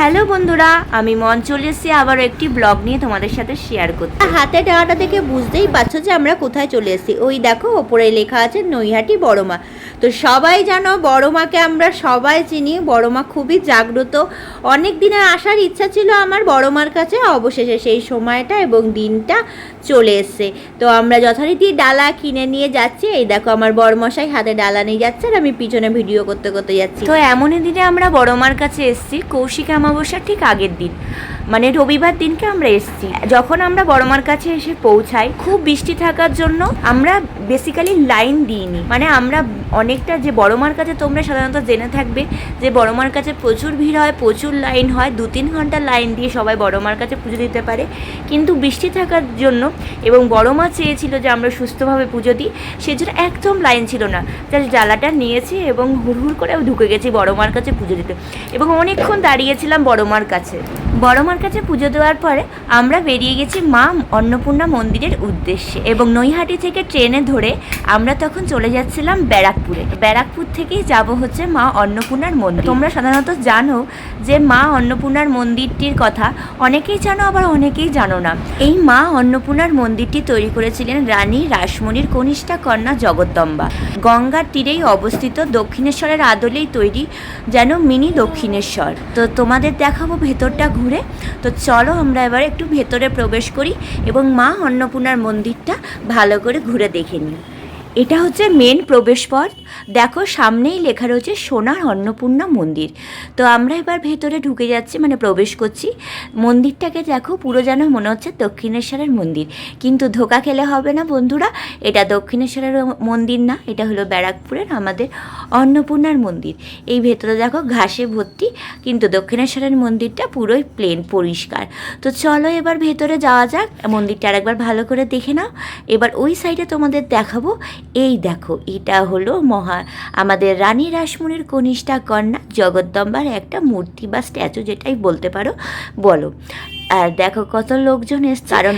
Hello বন্ধুরা, আমি মন চলে এসেছি আবারও একটি ব্লগ নিয়ে তোমাদের সাথে শেয়ার করতে। হাতে ডাঁটা থেকে বুঝতেই পারছো যে আমরা কোথায় চলে এসেছি। ওই দেখো ওপরে লেখা আছে নৈহাটি বড়মা। তো সবাই জানো বড়মাকে আমরা সবাই চিনি। বড়মা খুবই জাগ্রত। অনেক দিনের আসার ইচ্ছা ছিল আমার বড়মার কাছে, অবশেষে সেই সময়টা এবং দিনটা চলে এসছে। তো আমরা যথারীতি ডালা কিনে নিয়ে যাচ্ছি। এই দেখো আমার বড়মশাই হাতে ডালা নিয়ে যাচ্ছে আর আমি পিছনে ভিডিও করতে করতে যাচ্ছি। তো এমনই দিনে আমরা বড়মার কাছে এসেছি কৌশিক অমাবস্যার ঠিক আগের দিন, মানে রবিবার দিনকে আমরা এসেছি। যখন আমরা বড়মার কাছে এসে পৌঁছাই, খুব বৃষ্টি থাকার জন্য আমরা বেসিক্যালি লাইন দিইনি। মানে আমরা অনেকটা, যে বড়মার কাছে তোমরা সাধারণত জেনে থাকবে যে বড়মার কাছে প্রচুর ভিড় হয়, প্রচুর লাইন হয়, 2-3 ঘন্টা লাইন দিয়ে সবাই বড়মার কাছে পুজো দিতে পারে। কিন্তু বৃষ্টি থাকার জন্য এবং বড়মা চেয়েছিল যে আমরা সুস্থভাবে পুজো দিই, সেজন্য একদম লাইন ছিল না। জাস্ট ডালাটা নিয়েছি এবং হুড়হুড় করে ঢুকে গেছি বড়মার কাছে পুজো দিতে এবং অনেকক্ষণ দাঁড়িয়েছিলাম বড়মার কাছে। বড়মার কাছে পুজো দেওয়ার পরে আমরা বেরিয়ে গেছি মা অন্নপূর্ণা মন্দিরের উদ্দেশ্যে এবং নৈহাটি থেকে ট্রেনে ধরে আমরা তখন চলে যাচ্ছিলাম ব্যারাকপুরে। ব্যারাকপুর থেকেই যাব হচ্ছে মা অন্নপূর্ণার মন্দির। তোমরা সাধারণত জানো যে মা অন্নপূর্ণার মন্দিরটির কথা অনেকেই জানো, আবার অনেকেই জানো না। এই মা অন্নপূর্ণার মন্দিরটি তৈরি করেছিলেন রানী রাসমণির কনিষ্ঠা কন্যা জগদ্দম্বা। গঙ্গার তীরেই অবস্থিত, দক্ষিণেশ্বরের আদলেই তৈরি, যেন মিনি দক্ষিণেশ্বর। তো তোমাদের দেখাবো ভেতরটা ঘুরে। তো চলো আমরা এবার একটু ভেতরে প্রবেশ করি এবং মা অন্নপূর্ণার মন্দিরটা ভালো করে ঘুরে দেখে নিই। এটা হচ্ছে মেন প্রবেশপথ। দেখো সামনেই লেখা রয়েছে সোনার অন্নপূর্ণা মন্দির। তো আমরা এবার ভেতরে ঢুকে যাচ্ছি, মানে প্রবেশ করছি। মন্দিরটাকে দেখো পুরো যেন মনে হচ্ছে দক্ষিণেশ্বরের মন্দির, কিন্তু ধোকা খেলে হবে না বন্ধুরা, এটা দক্ষিণেশ্বরের মন্দির না, এটা হলো ব্যারাকপুরের আমাদের অন্নপূর্ণার মন্দির। এই ভেতরে দেখো ঘাসে ভর্তি, কিন্তু দক্ষিণেশ্বরের মন্দিরটা পুরোই প্লেন, পরিষ্কার। তো চলো এবার ভেতরে যাওয়া যাক, মন্দিরটা আরেকবার ভালো করে দেখে নাও। এবার ওই সাইডে তোমাদের দেখাবো। এই দেখো এটা হলো আমাদের রানী রাসমণির কনিষ্ঠা কন্যা জগদ্দম্বার একটা মূর্তি বা স্ট্যাচু, যেটাই বলতে পারো বলো। আর দেখো কত লোকজন এসছে, কারণ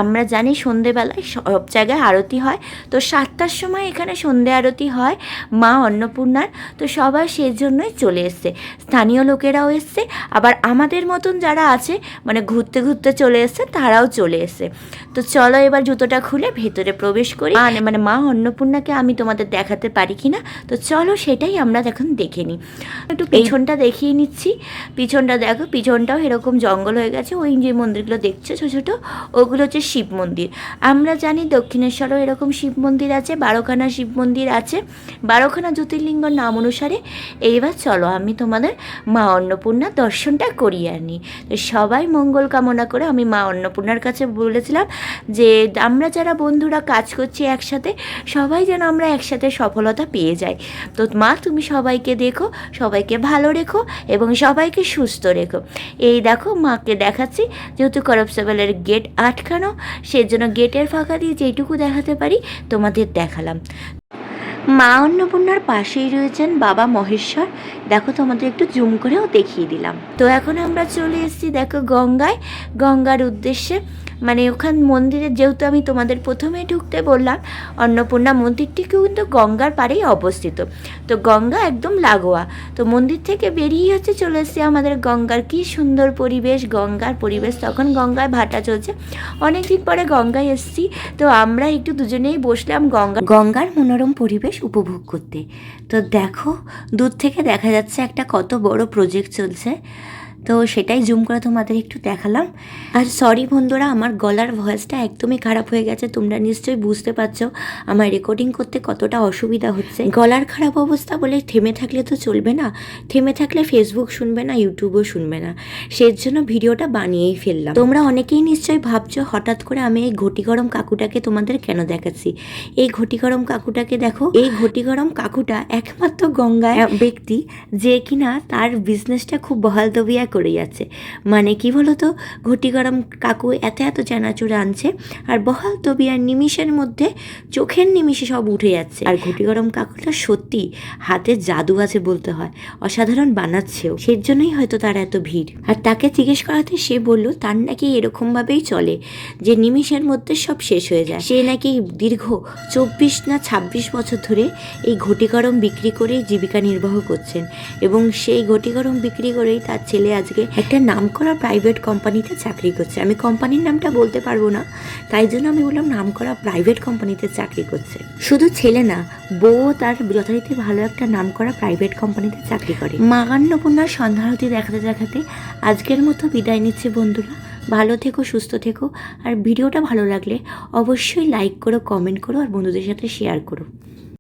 আমরা জানি সন্ধেবেলায় সব জায়গায় আরতি হয়। তো 7টার সময় এখানে সন্ধে আরতি হয় মা অন্নপূর্ণার। তো সবাই সেই জন্যই চলে এসছে, স্থানীয় লোকেরাও এসছে, আবার আমাদের মতন যারা আছে মানে ঘুরতে ঘুরতে চলে এসছে তারাও চলে এসছে। তো চলো এবার জুতোটা খুলে ভেতরে প্রবেশ করি। মানে মা অন্নপূর্ণাকে আমি তোমাদের দেখাতে পারি কি না, তো চলো সেটাই আমরা এখন দেখে নিই। একটু পিছনটা দেখিয়ে নিচ্ছি। পিছনটা দেখো, পিছনটাও এরকম জঙ্গল হয়ে গেছে। ওই যে মন্দিরগুলো দেখছো ছোটো ছোটো, ওগুলো হচ্ছে শিব মন্দির। আমরা জানি দক্ষিণেশ্বরেও এরকম শিব মন্দির আছে, 12খানা শিব মন্দির আছে, 12খানা জ্যোতির্লিঙ্গর নাম অনুসারে। এইবার চলো আমি তোমাদের মা অন্নপূর্ণার দর্শনটা করিয়ে আনি। তো সবাই মঙ্গল কামনা করে আমি মা অন্নপূর্ণার কাছে বলেছিলাম যে আমরা যারা বন্ধুরা কাজ করছি একসাথে, সবাই যেন আমরা একসাথে সফলতা পেয়ে যাই। তো মা তুমি সবাইকে দেখো, সবাইকে ভালো রেখো এবং সবাইকে সুস্থ রেখো। এই দেখো মাকে দেখাচ্ছি, যেহেতু কনস্টেবলের গেট আটকানো, সেজন্য গেটের ফাঁকা দিয়ে যেটুকু দেখাতে পারি তোমাদের দেখালাম। মা অন্নপূর্ণার পাশেই রয়েছেন বাবা মহেশ্বর। দেখো তোমাদের একটু জুম করেও দেখিয়ে দিলাম। তো এখন আমরা চলে এসেছি দেখো গঙ্গায়, গঙ্গার উদ্দেশ্যে। মানে ওখান মন্দিরে, যেহেতু আমি তোমাদের প্রথমে ঢুকতে বললাম, অন্নপূর্ণা মন্দিরটিকেও কিন্তু গঙ্গার পাড়েই অবস্থিত। তো গঙ্গা একদম লাগোয়া। তো মন্দির থেকে বেরিয়ে হচ্ছে চলে এসেছি আমাদের গঙ্গার। কি সুন্দর পরিবেশ, গঙ্গার পরিবেশ। তখন গঙ্গায় ভাটা চলছে, অনেক দিন পরে গঙ্গায় এসেছি। তো আমরা একটু দুজনেই বসলাম গঙ্গার মনোরম পরিবেশ উপভোগ করতে। তো দেখো দূর থেকে দেখা যাচ্ছে একটা কত বড় প্রজেক্ট চলছে। তো সেটাই জুম করে তোমাদের একটু দেখালাম। আর সরি বন্ধুরা, আমার গলার ভয়েসটা একদমই খারাপ হয়ে গেছে। তোমরা নিশ্চয়ই বুঝতে পারছো আমার রেকর্ডিং করতে কতটা অসুবিধা হচ্ছে। গলার খারাপ অবস্থা বলে থেমে থাকলে তো চলবে না, থেমে থাকলে ফেসবুক শুনবে না, ইউটিউবও শুনবে না, সেই জন্য ভিডিওটা বানিয়েই ফেললাম। তোমরা অনেকেই নিশ্চয়ই ভাবছো হঠাৎ করে আমি এই ঘটি গরম কাকুটাকে তোমাদের কেন দেখাচ্ছি। এই ঘটি গরম কাকুটাকে দেখো, এই ঘটি গরম কাকুটা একমাত্র গঙ্গায় ব্যক্তি যে কিনা তার বিজনেসটা খুব বহাল তবিয়া করে যাচ্ছে। মানে কি বলতো, ঘটি গরম কাকু এত এত চানাচুর আনছে আর বহাল তবিয়ার নিমিষের মধ্যে, চোখের নিমিষে সব উঠে যাচ্ছে। আর ঘটি গরম কাকুটা সত্যি হাতে জাদু আছে বলতে হয়, অসাধারণ বানাচ্ছেও, সেই জন্যই হয়তো তার এত ভিড়। আর তাকে জিজ্ঞেস করাতে সে বলল তার নাকি এরকমভাবেই চলে যে নিমিষের মধ্যে সব শেষ হয়ে যায়। সে নাকি দীর্ঘ 24 না 26 বছর ধরে এই ঘটি গরম বিক্রি করেই জীবিকা নির্বাহ করছেন এবং সেই ঘটি গরম বিক্রি করেই তার ছেলে আজকে একটা নামকরা প্রাইভেট কোম্পানিতে চাকরি করছে। আমি কোম্পানির নামটা বলতে পারবো না, তাই জন্য আমি বললাম নামকরা প্রাইভেট কোম্পানিতে চাকরি করছে। শুধু ছেলে না, বউ তার যথারীতি ভালো একটা নামকরা প্রাইভেট কোম্পানিতে চাকরি করে। মাগান্নপূর্ণার সন্ধ্যারতি দেখাতে দেখাতে আজকের মতো বিদায় নিচ্ছে বন্ধুরা। ভালো থেকো, সুস্থ থেকো, আর ভিডিওটা ভালো লাগলে অবশ্যই লাইক করো, কমেন্ট করো, আর বন্ধুদের সাথে শেয়ার করো।